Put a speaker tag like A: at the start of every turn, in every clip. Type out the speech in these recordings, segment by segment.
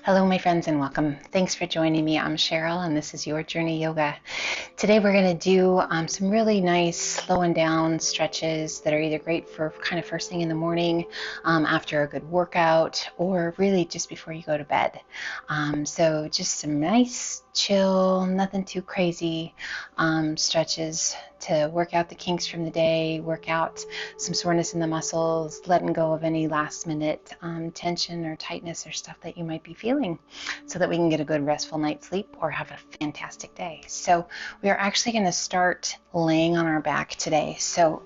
A: Hello, my friends, and welcome. Thanks for joining me. I'm Cheryl, and this is Your Journey Yoga. Today, we're going to do some really nice slowing down stretches that are either great for kind of first thing in the morning after a good workout, or really just before you go to bed. So just some nice, chill, nothing too crazy stretches to work out the kinks from the day, work out some soreness in the muscles, letting go of any last minute tension or tightness or stuff that you might be feeling, so that we can get a good restful night's sleep or have a fantastic day. So we are actually going to start laying on our back today. So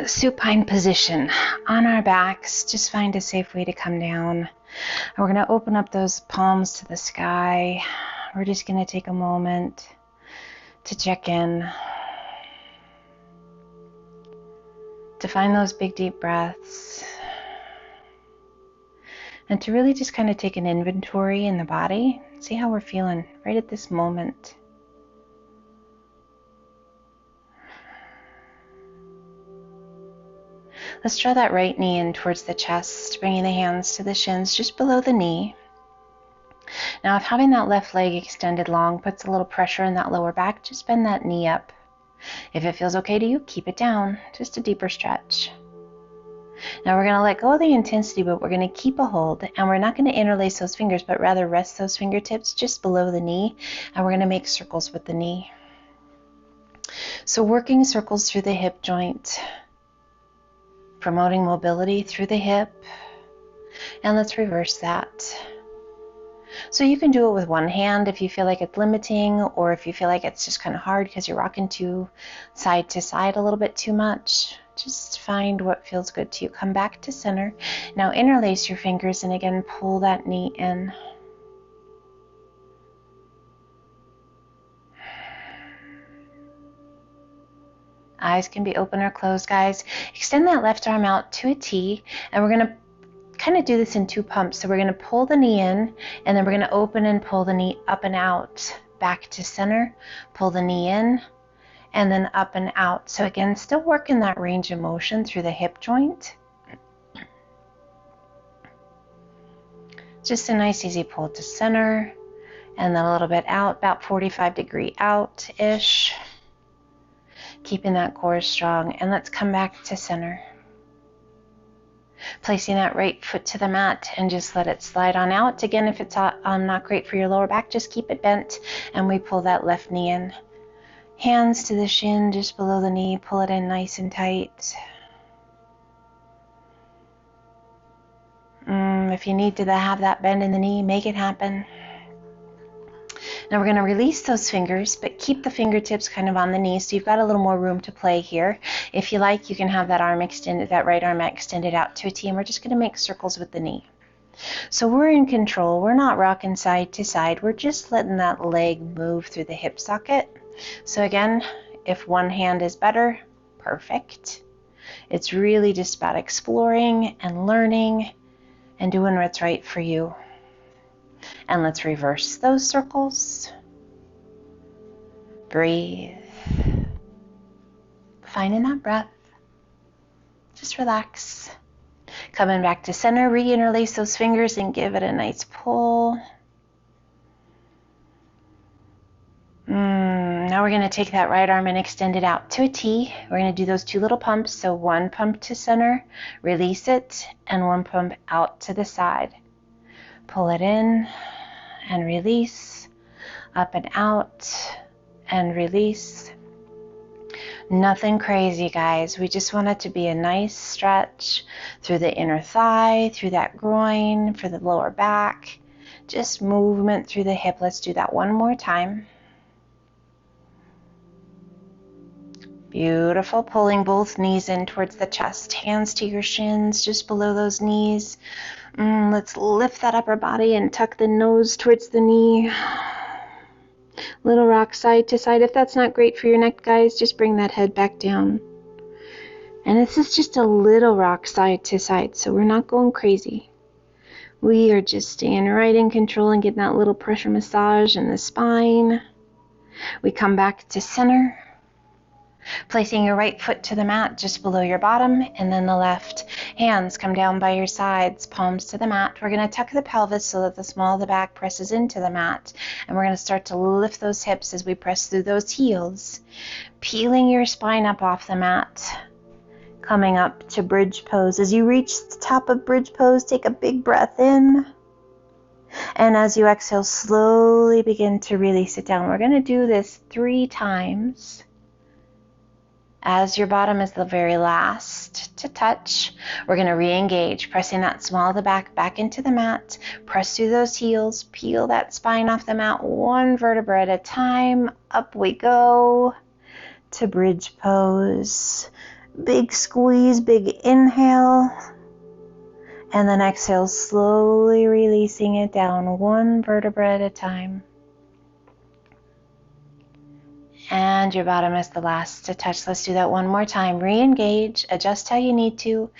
A: supine position on our backs. Just find a safe way to come down. And we're going to open up those palms to the sky. We're just going to take a moment to check in, to find those big deep breaths, and to really just kind of take an inventory in the body, see how we're feeling right at this moment. Let's draw that right knee in towards the chest, bringing the hands to the shins just below the knee. Now, if having that left leg extended long puts a little pressure in that lower back, just bend that knee up. If it feels okay to you, keep it down, just a deeper stretch. Now we're going to let go of the intensity, but we're going to keep a hold, and we're not going to interlace those fingers, but rather rest those fingertips just below the knee, and we're going to make circles with the knee. So working circles through the hip joint, promoting mobility through the hip, and let's reverse that. So you can do it with one hand if you feel like it's limiting, or if you feel like it's just kind of hard because you're rocking to side a little bit too much. Just find what feels good to you. Come back to center. Now interlace your fingers and again pull that knee in. Eyes can be open or closed, guys. Extend that left arm out to a T, and we're going to kind of do this in two pumps. So we're going to pull the knee in, and then we're going to open and pull the knee up and out, back to center, pull the knee in, and then up and out. So again, still working that range of motion through the hip joint. Just a nice easy pull to center, and then a little bit out, about 45-degree out-ish. Keeping that core strong, and let's come back to center. Placing that right foot to the mat and just let it slide on out. Again, if it's not great for your lower back, just keep it bent, and we pull that left knee in. Hands to the shin just below the knee, pull it in nice and tight. If you need to have that bend in the knee, make it happen. Now we're going to release those fingers, but keep the fingertips kind of on the knee, so you've got a little more room to play here. If you like, you can have that arm extended, that right arm extended out to a T, and we're just going to make circles with the knee. So we're in control. We're not rocking side to side. We're just letting that leg move through the hip socket. So again, if one hand is better, perfect. It's really just about exploring and learning and doing what's right for you. And let's reverse those circles. Breathe. Finding that breath. Just relax. Coming back to center, re-interlace those fingers and give it a nice pull. Now we're going to take that right arm and extend it out to a T. We're going to do those two little pumps. So one pump to center, release it, and one pump out to the side. Pull it in and release, up and out and release. Nothing crazy, guys. We just want it to be a nice stretch through the inner thigh, through that groin, for the lower back. Just movement through the hip. Let's do that one more time. Beautiful. Pulling both knees in towards the chest. Hands to your shins, just below those knees. Let's lift that upper body and tuck the nose towards the knee. Little rock side to side. If that's not great for your neck, guys, just bring that head back down. And this is just a little rock side to side, so we're not going crazy. We are just staying right in control and getting that little pressure massage in the spine. We come back to center. Placing your right foot to the mat just below your bottom, and then the left. Hands come down by your sides, palms to the mat. We're going to tuck the pelvis so that the small of the back presses into the mat. And we're going to start to lift those hips as we press through those heels. Peeling your spine up off the mat. Coming up to bridge pose. As you reach the top of bridge pose, take a big breath in. And as you exhale, slowly begin to release it down. We're going to do this 3 times. As your bottom is the very last to touch, we're going to re-engage, pressing that small of the back into the mat. Press through those heels, peel that spine off the mat, 1 vertebra at a time. Up we go to bridge pose. Big squeeze, big inhale. And then exhale, slowly releasing it down, 1 vertebra at a time. And your bottom is the last to touch. Let's do that one more time. Re-engage, adjust how you need to.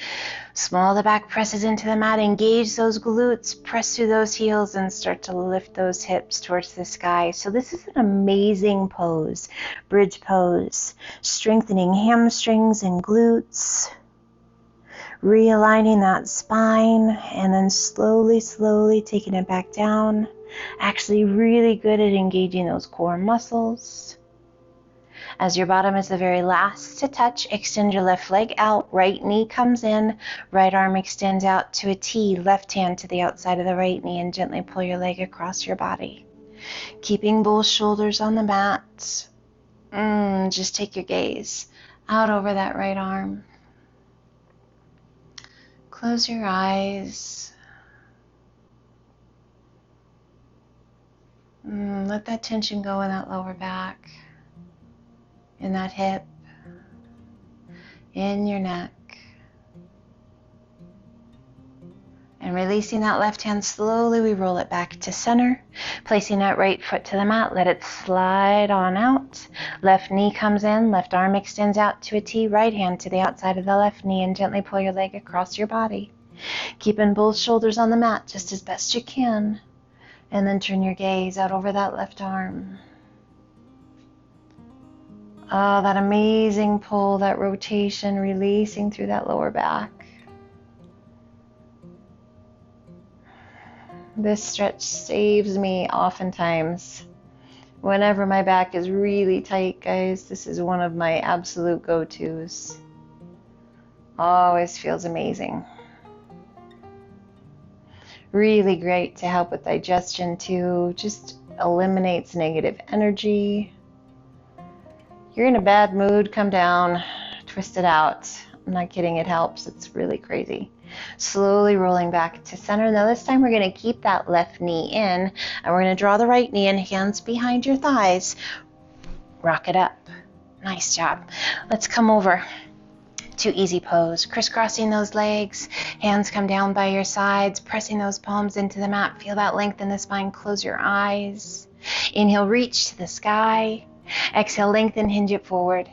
A: Small of the back presses into the mat. Engage those glutes, press through those heels, and start to lift those hips towards the sky. So this is an amazing pose, bridge pose. Strengthening hamstrings and glutes. Realigning that spine, and then slowly, slowly taking it back down. Actually really good at engaging those core muscles. As your bottom is the very last to touch, extend your left leg out, right knee comes in, right arm extends out to a T, left hand to the outside of the right knee, and gently pull your leg across your body. Keeping both shoulders on the mat. Just take your gaze out over that right arm. Close your eyes. Let that tension go in that lower back. In that hip, in your neck. And releasing that left hand, slowly we roll it back to center. Placing that right foot to the mat, let it slide on out. Left knee comes in, left arm extends out to a T, right hand to the outside of the left knee, and gently pull your leg across your body. Keeping both shoulders on the mat just as best you can. And then turn your gaze out over that left arm. Oh, that amazing pull, that rotation, releasing through that lower back. This stretch saves me oftentimes. Whenever my back is really tight, guys, this is one of my absolute go-tos. Always feels amazing. Really great to help with digestion too. Just eliminates negative energy. You're in a bad mood, come down, twist it out. I'm not kidding, it helps. It's really crazy. Slowly rolling back to center. Now this time we're going to keep that left knee in, and we're going to draw the right knee in, hands behind your thighs. Rock it up. Nice job. Let's come over to easy pose. Crisscrossing those legs, hands come down by your sides, pressing those palms into the mat. Feel that length in the spine. Close your eyes. Inhale, reach to the sky. Exhale, lengthen, hinge it forward.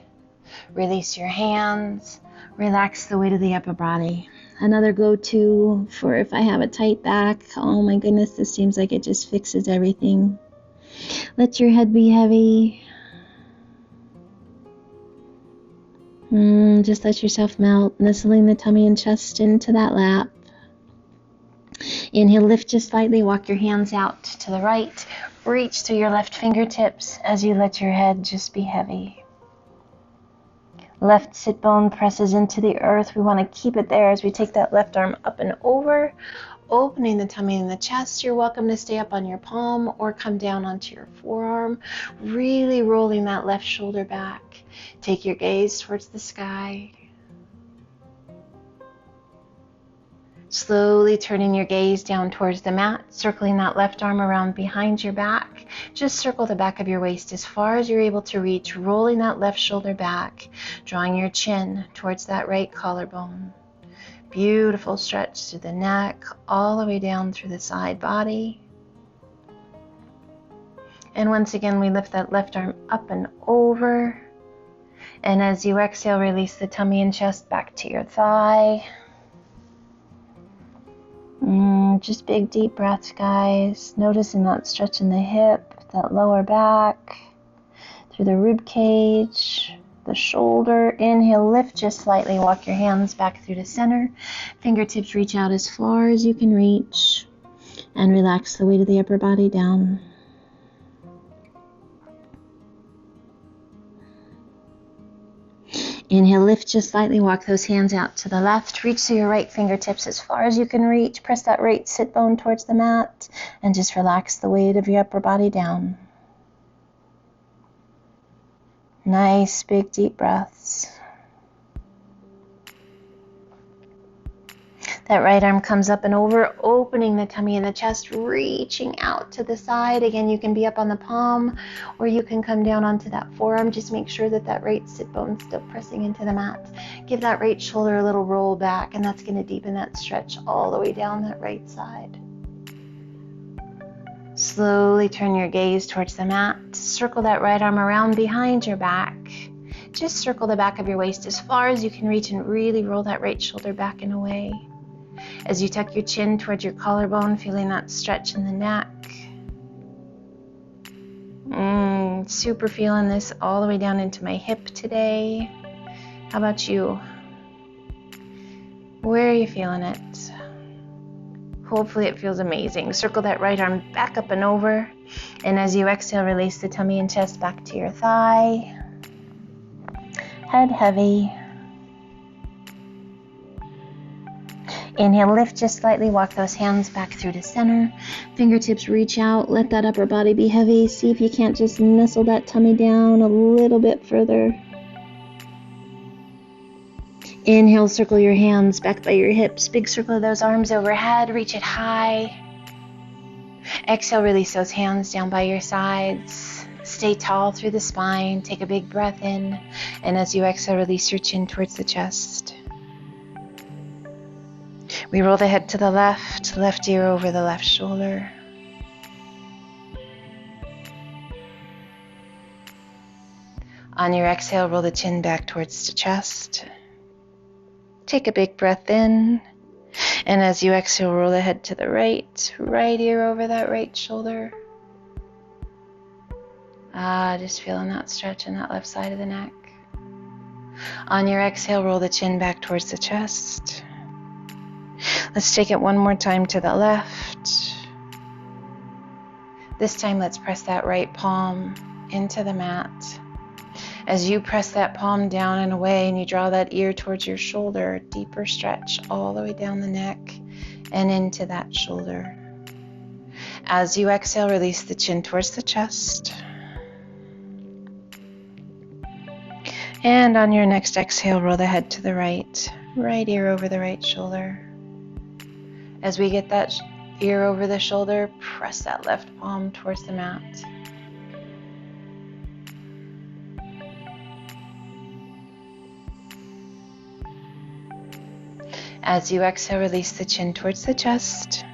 A: Release your hands. Relax the weight of the upper body. Another go-to for if I have a tight back. Oh my goodness, this seems like it just fixes everything. Let your head be heavy. Just let yourself melt, nestling the tummy and chest into that lap. Inhale, lift just slightly, walk your hands out to the right. Reach through your left fingertips as you let your head just be heavy. Left sit bone presses into the earth. We want to keep it there as we take that left arm up and over, opening the tummy and the chest. You're welcome to stay up on your palm or come down onto your forearm, really rolling that left shoulder back. Take your gaze towards the sky. Slowly turning your gaze down towards the mat, circling that left arm around behind your back. Just circle the back of your waist as far as you're able to reach, rolling that left shoulder back, drawing your chin towards that right collarbone. Beautiful stretch through the neck, all the way down through the side body. And once again, we lift that left arm up and over. And as you exhale, release the tummy and chest back to your thigh. Just big deep breaths, guys. Noticing that stretch in the hip, that lower back, through the rib cage. the shoulder. Inhale, lift just slightly. Walk your hands back through the center. Fingertips reach out as far as you can reach. And relax the weight of the upper body down. Inhale, lift just slightly. Walk those hands out to the left. Reach to your right fingertips as far as you can reach. Press that right sit bone towards the mat. And just relax the weight of your upper body down. Nice, big, deep breaths. That right arm comes up and over, opening the tummy and the chest, reaching out to the side. Again, you can be up on the palm or you can come down onto that forearm. Just make sure that that right sit bone is still pressing into the mat. Give that right shoulder a little roll back, and that's going to deepen that stretch all the way down that right side. Slowly turn your gaze towards the mat. Circle that right arm around behind your back. Just circle the back of your waist as far as you can reach and really roll that right shoulder back and away. As you tuck your chin towards your collarbone, feeling that stretch in the neck. Super feeling this all the way down into my hip today. How about you? Where are you feeling it? Hopefully it feels amazing. Circle that right arm back up and over. And as you exhale, release the tummy and chest back to your thigh. Head heavy. Inhale, lift just slightly. Walk those hands back through the center. Fingertips reach out. Let that upper body be heavy. See if you can't just nestle that tummy down a little bit further. Inhale, circle your hands back by your hips. Big circle of those arms overhead. Reach it high. Exhale, release those hands down by your sides. Stay tall through the spine. Take a big breath in. And as you exhale, release your chin towards the chest. We roll the head to the left ear over the left shoulder. On your exhale, roll the chin back towards the chest. Take a big breath in. And as you exhale, roll the head to the right ear over that right shoulder. Just feeling that stretch in that left side of the neck. On your exhale, roll the chin back towards the chest. Let's take it one more time to the left. This time, let's press that right palm into the mat. As you press that palm down and away and you draw that ear towards your shoulder, deeper stretch all the way down the neck and into that shoulder. As you exhale, release the chin towards the chest. And on your next exhale, roll the head to the right ear over the right shoulder. As we get that ear over the shoulder, press that left palm towards the mat. As you exhale, release the chin towards the chest.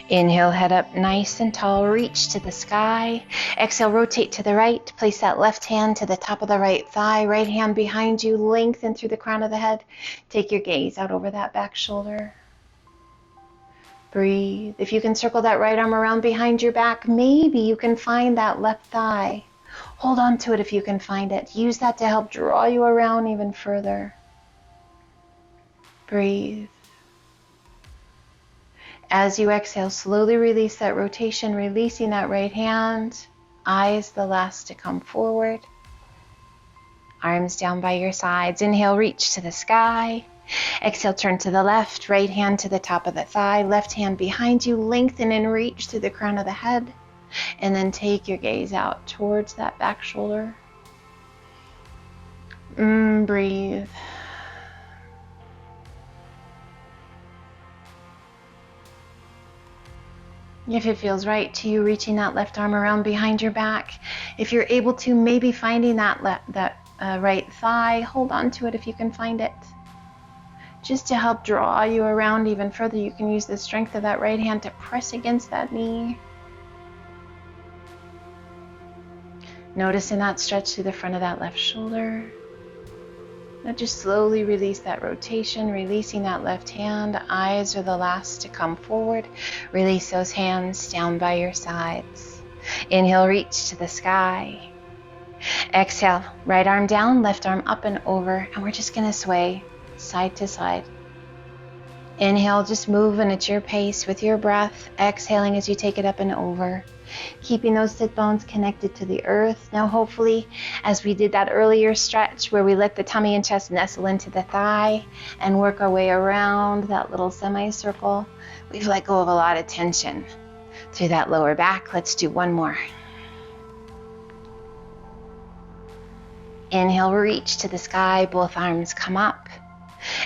A: Inhale, head up nice and tall, reach to the sky. Exhale, rotate to the right. Place that left hand to the top of the right thigh. Right hand behind you, lengthen through the crown of the head. Take your gaze out over that back shoulder. Breathe. If you can circle that right arm around behind your back, maybe you can find that left thigh. Hold on to it if you can find it. Use that to help draw you around even further. Breathe. As you exhale, slowly release that rotation, releasing that right hand. Eyes the last to come forward. Arms down by your sides. Inhale, reach to the sky. Exhale, turn to the left. Right hand to the top of the thigh. Left hand behind you. Lengthen and reach to the crown of the head. And then take your gaze out towards that back shoulder. Breathe. If it feels right to you, reaching that left arm around behind your back. If you're able to, maybe finding that right thigh, hold on to it if you can find it. Just to help draw you around even further, you can use the strength of that right hand to press against that knee. Noticing that stretch through the front of that left shoulder. Now just slowly release that rotation, releasing that left hand. Eyes are the last to come forward. Release those hands down by your sides. Inhale, reach to the sky. Exhale, right arm down, left arm up and over, and we're just gonna sway side to side. Inhale, just moving at your pace with your breath. Exhaling as you take it up and over. Keeping those sit bones connected to the earth. Now hopefully, as we did that earlier stretch where we let the tummy and chest nestle into the thigh and work our way around that little semicircle, we've let go of a lot of tension through that lower back. Let's do one more. Inhale, reach to the sky, both arms come up.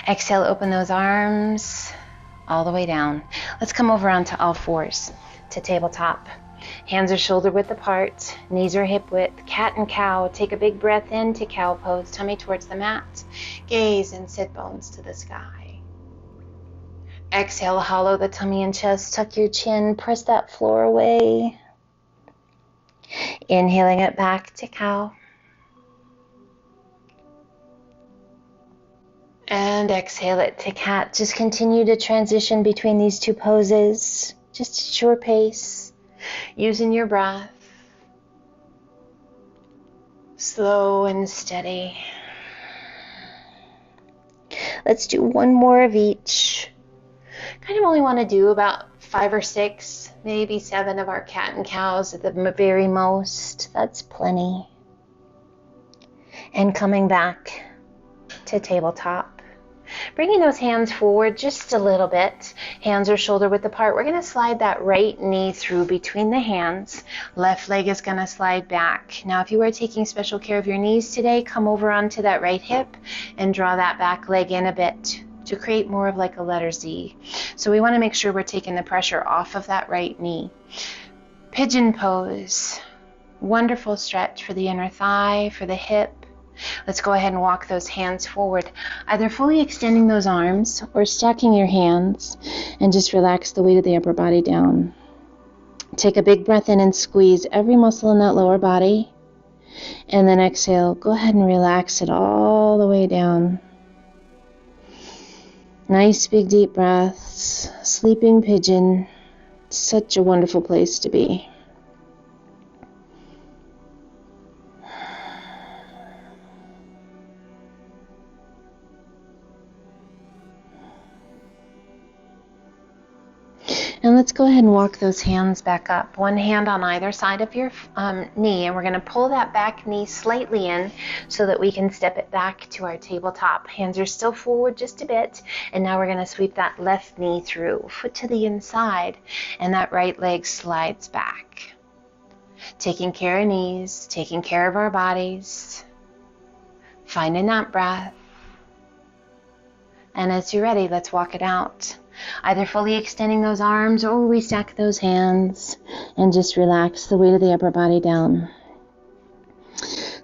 A: Exhale, open those arms all the way down. Let's come over onto all fours to tabletop. Hands are shoulder width apart, knees are hip width, cat and cow. Take a big breath in to cow pose, tummy towards the mat, gaze and sit bones to the sky. Exhale, hollow the tummy and chest, tuck your chin, press that floor away. Inhaling it back to cow. And exhale it to cat. Just continue to transition between these two poses, just at your pace, using your breath. Slow and steady. Let's do one more of each. Kind of only want to do about 5 or 6, maybe 7 of our cat and cows at the very most. That's plenty. And coming back to tabletop. Bringing those hands forward just a little bit. Hands are shoulder width apart. We're going to slide that right knee through between the hands. Left leg is going to slide back. Now, if you are taking special care of your knees today, come over onto that right hip and draw that back leg in a bit to create more of like a letter Z. So we want to make sure we're taking the pressure off of that right knee. Pigeon pose. Wonderful stretch for the inner thigh, for the hip. Let's go ahead and walk those hands forward, either fully extending those arms or stacking your hands, and just relax the weight of the upper body down. Take a big breath in and squeeze every muscle in that lower body, and then exhale. Go ahead and relax it all the way down. Nice big deep breaths. Sleeping pigeon. Such a wonderful place to be. And let's go ahead and walk those hands back up. One hand on either side of your knee, and we're going to pull that back knee slightly in so that we can step it back to our tabletop. Hands are still forward just a bit, and now we're going to sweep that left knee through, foot to the inside, and that right leg slides back. Taking care of knees, taking care of our bodies, finding that breath. And as you're ready, let's walk it out. Either fully extending those arms or we stack those hands and just relax the weight of the upper body down.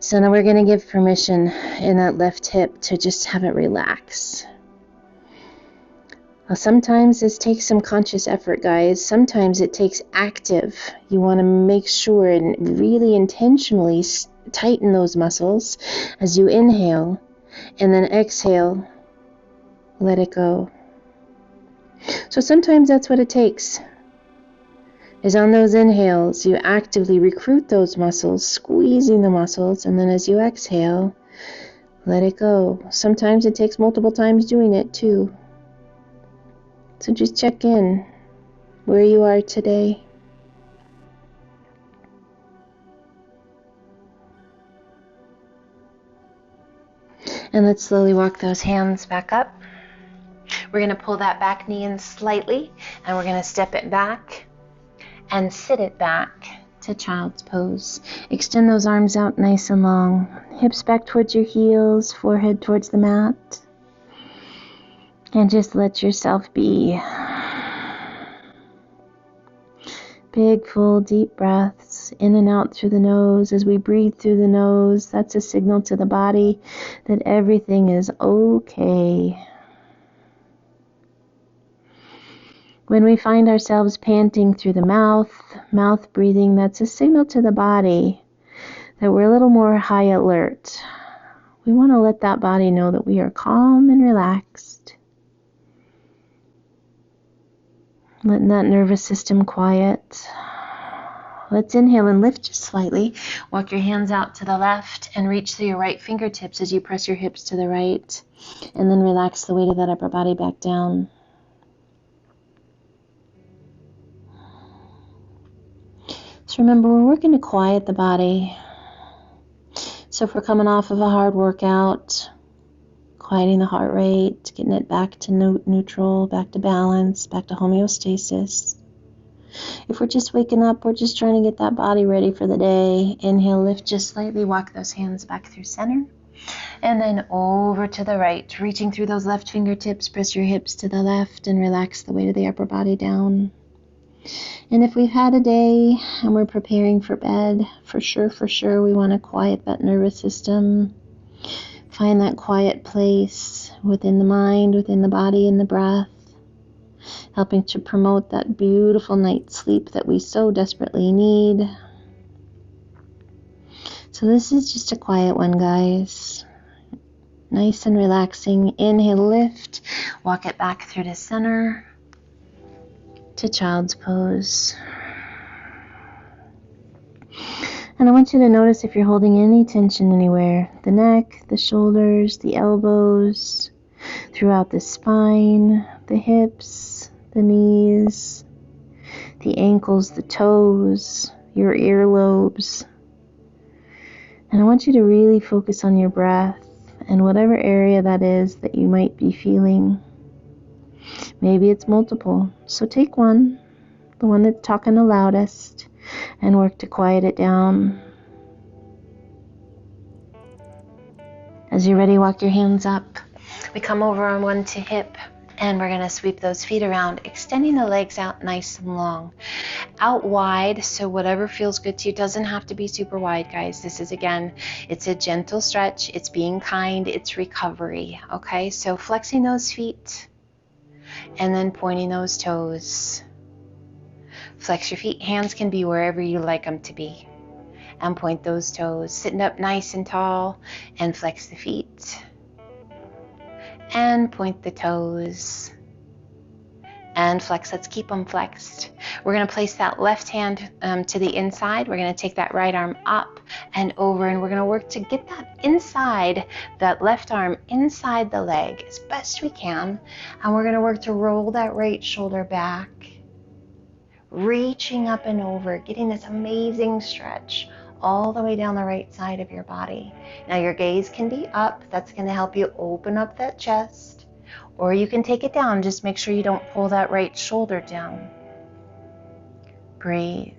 A: So now we're going to give permission in that left hip to just have it relax. Now sometimes this takes some conscious effort, guys. Sometimes it takes active. You want to make sure and really intentionally tighten those muscles as you inhale, and then exhale, let it go. So sometimes that's what it takes, is on those inhales, you actively recruit those muscles, squeezing the muscles, and then as you exhale, let it go. Sometimes it takes multiple times doing it too. So just check in where you are today. And let's slowly walk those hands back up. We're going to pull that back knee in slightly, and we're going to step it back and sit it back to child's pose. Extend those arms out nice and long. Hips back towards your heels, forehead towards the mat. And just let yourself be. Big, full, deep breaths in and out through the nose. As we breathe through the nose, that's a signal to the body that everything is okay. When we find ourselves panting through the mouth breathing, that's a signal to the body that we're a little more high alert. We want to let that body know that we are calm and relaxed. Letting that nervous system quiet. Let's inhale and lift just slightly. Walk your hands out to the left and reach through your right fingertips as you press your hips to the right. And then relax the weight of that upper body back down. So remember, we're working to quiet the body. So if we're coming off of a hard workout, quieting the heart rate, getting it back to neutral, back to balance, back to homeostasis. If we're just waking up, we're just trying to get that body ready for the day. Inhale, lift just slightly, walk those hands back through center. And then over to the right, reaching through those left fingertips, press your hips to the left and relax the weight of the upper body down. And if we've had a day and we're preparing for bed, for sure, we want to quiet that nervous system. Find that quiet place within the mind, within the body, and the breath, helping to promote that beautiful night's sleep that we so desperately need. So this is just a quiet one, guys. Nice and relaxing. Inhale, lift. Walk it back through to center, to child's pose. And I want you to notice if you're holding any tension anywhere. The neck, the shoulders, the elbows, throughout the spine, the hips, the knees, the ankles, the toes, your earlobes. And I want you to really focus on your breath and whatever area that is that you might be feeling. Maybe it's multiple. So take one, the one that's talking the loudest, and work to quiet it down. As you're ready, walk your hands up. We come over on one to hip, and we're going to sweep those feet around, extending the legs out nice and long. Out wide, so whatever feels good to you. Doesn't have to be super wide, guys. This is, again, it's a gentle stretch. It's being kind. It's recovery, okay? So flexing those feet, and then pointing those toes. Flex your feet. Hands can be wherever you like them to be. And point those toes. Sitting up nice and tall, and flex the feet. And point the toes. And flex. Let's keep them flexed. We're going to place that left hand to the inside. We're going to take that right arm up and over, and we're going to work to get that inside, that left arm inside the leg as best we can. And we're going to work to roll that right shoulder back, reaching up and over, getting this amazing stretch all the way down the right side of your body. Now your gaze can be up. That's going to help you open up that chest. Or you can take it down. Just make sure you don't pull that right shoulder down. Breathe.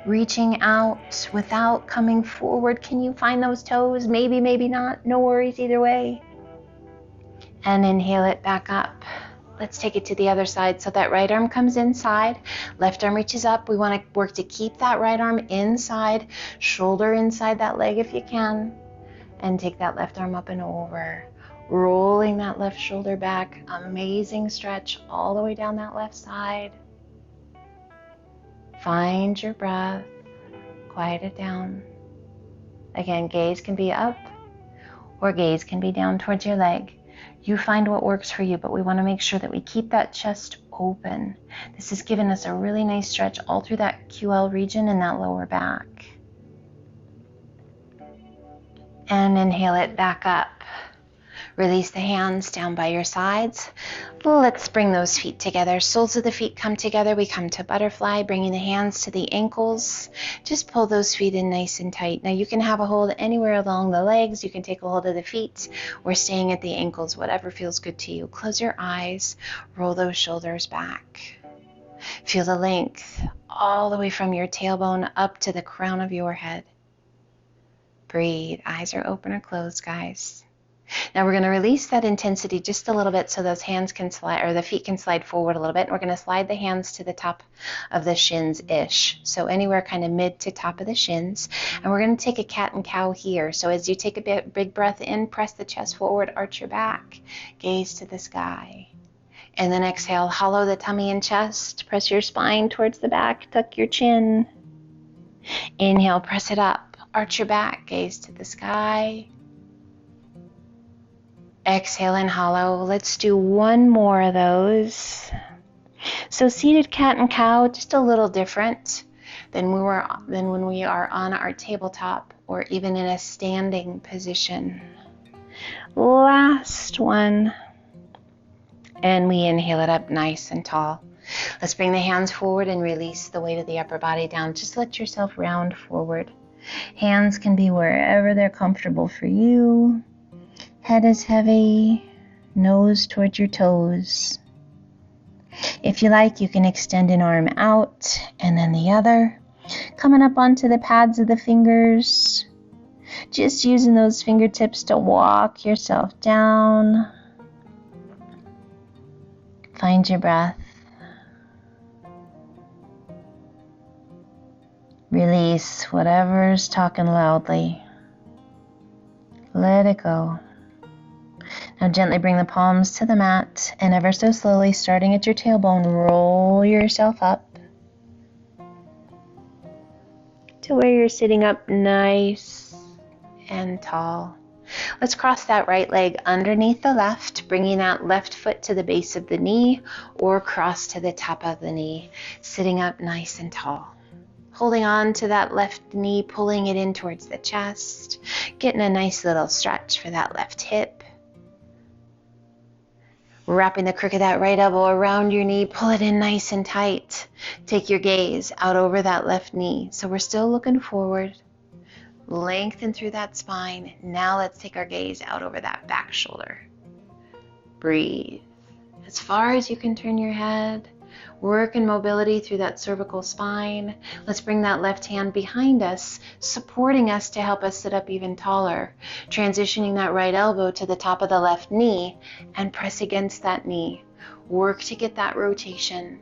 A: Reaching out without coming forward. Can you find those toes? Maybe, maybe not. No worries either way. And inhale it back up. Let's take it to the other side. So that right arm comes inside, left arm reaches up. We want to work to keep that right arm inside, shoulder inside that leg if you can, and take that left arm up and over, rolling that left shoulder back. Amazing stretch all the way down that left side. Find your breath, quiet it down. Again, gaze can be up or gaze can be down towards your leg. You find what works for you, but we want to make sure that we keep that chest open. This is giving us a really nice stretch all through that QL region and that lower back. And inhale it back up. Release the hands down by your sides. Let's bring those feet together. Soles of the feet come together. We come to butterfly, bringing the hands to the ankles. Just pull those feet in nice and tight. Now you can have a hold anywhere along the legs. You can take a hold of the feet. We're staying at the ankles, whatever feels good to you. Close your eyes. Roll those shoulders back. Feel the length all the way from your tailbone up to the crown of your head. Breathe. Eyes are open or closed, guys. Now we're going to release that intensity just a little bit so those hands can slide, or the feet can slide forward a little bit. And we're going to slide the hands to the top of the shins-ish. So anywhere kind of mid to top of the shins. And we're going to take a cat and cow here. So as you take a big breath in, press the chest forward, arch your back, gaze to the sky. And then exhale, hollow the tummy and chest. Press your spine towards the back, tuck your chin. Inhale, press it up, arch your back, gaze to the sky. Exhale and hollow. Let's do one more of those. So seated cat and cow, just a little different than when we are on our tabletop or even in a standing position. Last one. And we inhale it up nice and tall. Let's bring the hands forward and release the weight of the upper body down. Just let yourself round forward. Hands can be wherever they're comfortable for you. Head is heavy, nose towards your toes. If you like, you can extend an arm out and then the other, coming up onto the pads of the fingers. Just using those fingertips to walk yourself down. Find your breath. Release whatever's talking loudly. Let it go. Now gently bring the palms to the mat and ever so slowly, starting at your tailbone, roll yourself up to where you're sitting up nice and tall. Let's cross that right leg underneath the left, bringing that left foot to the base of the knee or cross to the top of the knee, sitting up nice and tall. Holding on to that left knee, pulling it in towards the chest, getting a nice little stretch for that left hip. Wrapping the crook of that right elbow around your knee, pull it in nice and tight. Take your gaze out over that left knee. So we're still looking forward. Lengthen through that spine. Now let's take our gaze out over that back shoulder. Breathe. As far as you can turn your head. Work in mobility through that cervical spine. Let's bring that left hand behind us, supporting us to help us sit up even taller. Transitioning that right elbow to the top of the left knee and press against that knee. Work to get that rotation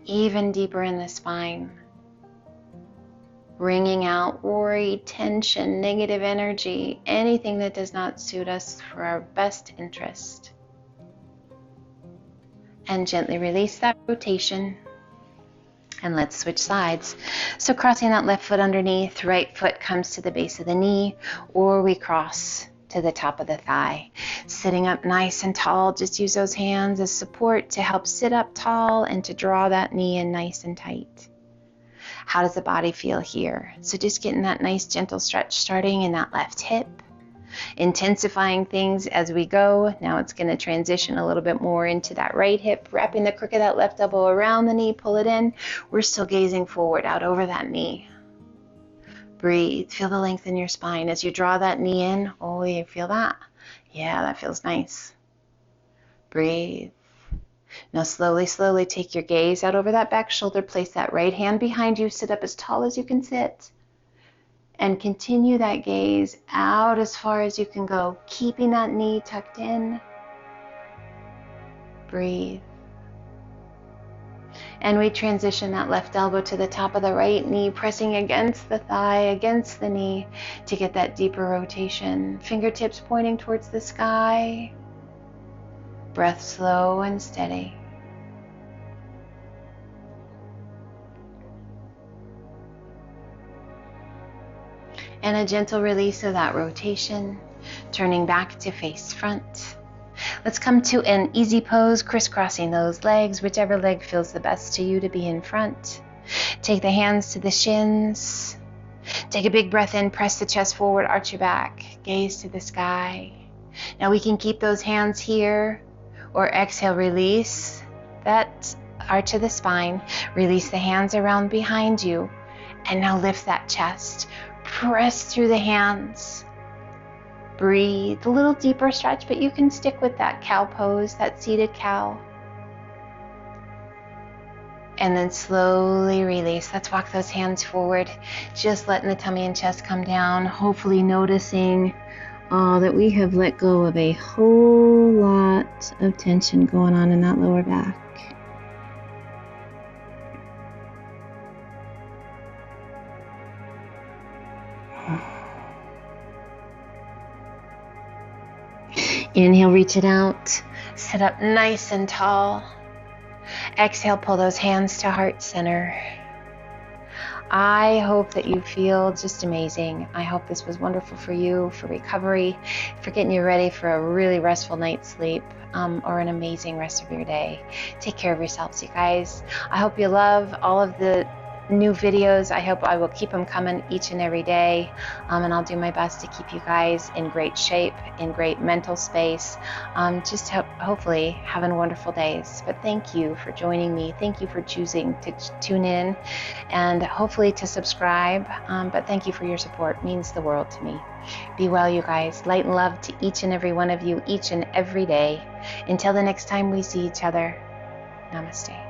A: even deeper in the spine. Wringing out worry, tension, negative energy, anything that does not suit us for our best interest. And gently release that rotation. And let's switch sides. So crossing that left foot underneath, right foot comes to the base of the knee, or we cross to the top of the thigh. Sitting up nice and tall, just use those hands as support to help sit up tall and to draw that knee in nice and tight. How does the body feel here? So just getting that nice gentle stretch starting in that left hip. Intensifying things as we go. Now it's going to transition a little bit more into that right hip, wrapping the crook of that left elbow around the knee, pull it in. We're still gazing forward out over that knee. Breathe, feel the length in your spine as you draw that knee in. Oh, you feel that? Yeah, that feels nice. Breathe. Now slowly, slowly take your gaze out over that back shoulder, place that right hand behind you, sit up as tall as you can sit. And continue that gaze out as far as you can go, keeping that knee tucked in. Breathe. And we transition that left elbow to the top of the right knee, pressing against the thigh, against the knee to get that deeper rotation. Fingertips pointing towards the sky. Breath slow and steady. And a gentle release of that rotation, turning back to face front. Let's come to an easy pose, crisscrossing those legs, whichever leg feels the best to you to be in front. Take the hands to the shins. Take a big breath in, press the chest forward, arch your back, gaze to the sky. Now we can keep those hands here, or exhale, release that arch of the spine, release the hands around behind you, and now lift that chest. Press through the hands. Breathe. A little deeper stretch, but you can stick with that cow pose, that seated cow. And then slowly release. Let's walk those hands forward, just letting the tummy and chest come down, hopefully noticing that we have let go of a whole lot of tension going on in that lower back. Inhale, reach it out. Sit up nice and tall. Exhale, pull those hands to heart center. I hope that you feel just amazing. I hope this was wonderful for you, for recovery, for getting you ready for a really restful night's sleep, or an amazing rest of your day. Take care of yourselves, you guys. I hope you love all of the new videos. I hope I will keep them coming each and every day, and I'll do my best to keep you guys in great shape, in great mental space, just hopefully having wonderful days. But thank you for joining me. Thank you for choosing to tune in, and hopefully to subscribe. But thank you for your support. It means the world to me. Be well, you guys. Light and love to each and every one of you, each and every day. Until the next time we see each other, namaste.